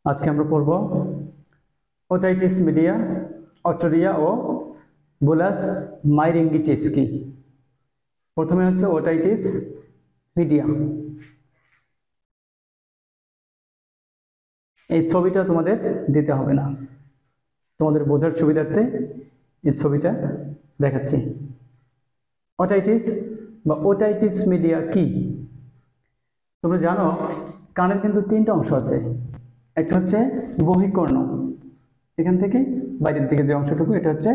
আজকে আমরা পড়ব ওটাইটিস মিডিয়া, অটোরিয়া ও বুলাস মাইরিঙ্গিটিস কি। প্রথমে হচ্ছে ওটাইটিস মিডিয়া। এই ছবিটা তোমাদের দিতে হবে না, তোমাদের বোঝার সুবিধার্থে এই ছবিটা দেখাচ্ছি। ওটাইটিস বা ওটাইটিস মিডিয়া কি? তোমরা জানো কানের কিন্তু তিনটা অংশ আছে। একটা হচ্ছে বহিকর্ণ, এখান থেকে বাইরের দিকে যে অংশটুকু এটা হচ্ছে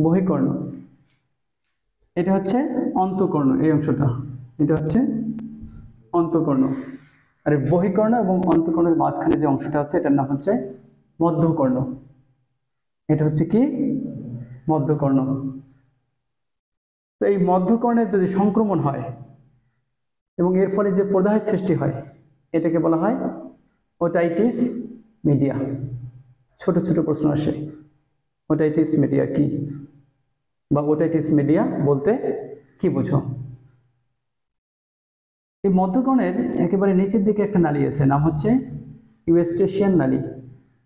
বহিকর্ণ। এটা হচ্ছে অন্তঃকর্ণ, এই অংশটা এটা হচ্ছে অন্তঃকর্ণ। আর বহিকর্ণ এবং অন্তঃকর্ণের মাঝখানে যে অংশটা আছে এটার নাম হচ্ছে মধ্যকর্ণ। এটা হচ্ছে কি? মধ্যকর্ণ। তো এই মধ্যকর্ণের যদি সংক্রমণ হয় এবং এর ফলে যে প্রদাহের সৃষ্টি হয় এটাকে বলা হয় ওটাইটিস মিডিয়া। ছোট ছোট প্রশ্ন আসে, ওটাইটিস মিডিয়া কি বা ওটাইটিস মিডিয়া বলতে কি বুঝো? এই মধ্যকর্ণের একেবারে নিচের দিকে একটা নালী আছে, নাম হচ্ছে ইউস্টেশিয়ান নালী।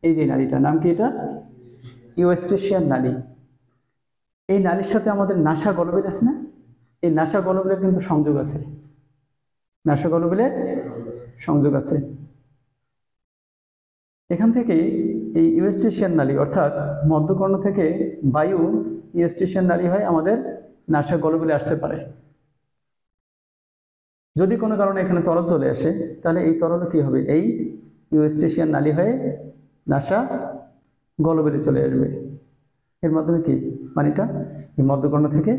এই যে নালীটার নাম কি? এটা ইউস্টেশিয়ান নালী। এই নালীর সাথে আমাদের নাসা গলবিল আছে না, এই নাসা গলবিলের কিন্তু সংযোগ আছে, নাসা গলবিলের সংযোগ আছে। এখান থেকে এই ইউস্টেশিয়ান নালী অর্থাৎ মধ্যকর্ণ থেকে বায়ু ইউস্টেশিয়ান নালী হয় আমাদের নাসা গলবিলে আসতে পারে। যদি কোনো কারণে এখানে তরল চলে আসে তাহলে এই তরল কি হবে? এই ইউস্টেশিয়ান নালী হয়ে নাসা গলবিলে চলে আসবে। এর মাধ্যমে কি পানিটা এই মধ্যকর্ণ থেকে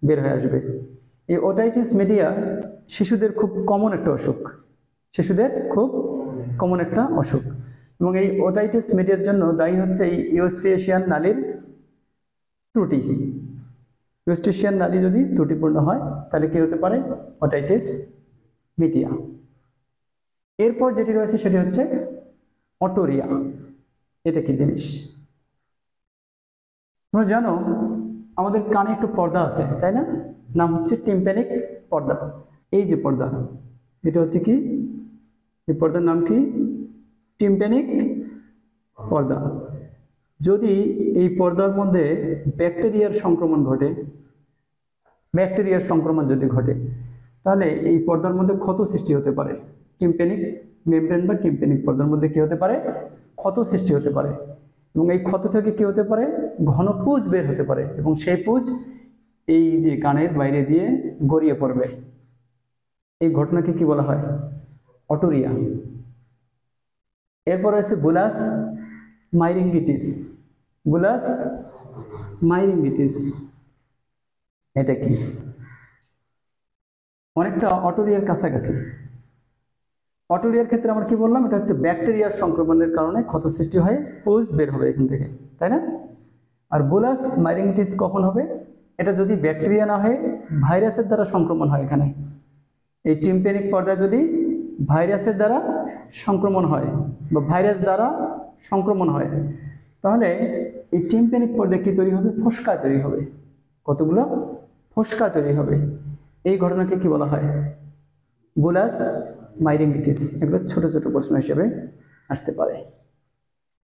বের হয়ে আসবে। এই ওটাইটিস মিডিয়া শিশুদের খুব কমন একটা অসুখ, শিশুদের খুব কমন একটা অসুখ। এবং এই ওটাইটিস মিডিয়ার জন্য দায়ী হচ্ছে এই ইউস্টেশিয়ান নালীর ত্রুটি। ইউস্টেশিয়ান নালী যদি ত্রুটিপূর্ণ হয় তাহলে কি হতে পারে? Otitis media. এরপর যেটি রয়েছে সেটি হচ্ছে অটোরিয়া। এটা কি জিনিস? তোমরা জানো আমাদের কানে একটু পর্দা আছে, তাই না? নাম হচ্ছে টিম্প্যানিক পর্দা। এই যে পর্দা, এটা হচ্ছে কি? এই পর্দার নাম কি? টিম্প্যানিক পর্দা। যদি এই পর্দার মধ্যে ব্যাকটেরিয়ার সংক্রমণ ঘটে, ব্যাকটেরিয়ার সংক্রমণ যদি ঘটে তাহলে এই পর্দার মধ্যে ক্ষত সৃষ্টি হতে পারে। টিম্প্যানিক মেমব্রেন বা টিম্প্যানিক পর্দার মধ্যে কি হতে পারে? ক্ষত সৃষ্টি হতে পারে। এবং এই ক্ষত থেকে কি হতে পারে? ঘন পুঁজ বের হতে পারে এবং সেই পুঁজ এই যে কানের বাইরে দিয়ে গড়িয়ে পড়বে। এই ঘটনাকে কি বলা হয়? অটোরিয়া। এরপর আছে বুলাস মাইরিঙ্গিটিস। বুলাস মাইরিঙ্গিটিস এটা কি? অনেকটা অটোরিয়ার কাছাকাছি। অটোরিয়ার ক্ষেত্রে আমরা কি বললাম? এটা হচ্ছে ব্যাকটেরিয়ার সংক্রমণের কারণে ক্ষত সৃষ্টি হয়, পুঁজ বের হবে এখান থেকে, তাই না? আর বুলাস মাইরিঙ্গিটিস কখন হবে? এটা যদি ব্যাকটেরিয়া না হয়ে ভাইরাসের দ্বারা সংক্রমণ হয়। এখানে এই টিম্প্যানিক পর্দা যদি ভাইরাসের দ্বারা সংক্রমণ হয় বা ভাইরাস দ্বারা সংক্রমণ হয় তাহলে এই টিম্প্যানিক পর্দা কি তৈরি হবে? ফোসকা তৈরি হবে। কতগুলো ফোসকা তৈরি হবে। এই ঘটনাকে কি বলা হয়? বুলাস মাইরিঙ্গিটিস। এগুলো ছোট ছোট প্রশ্ন হিসেবে আসতে পারে।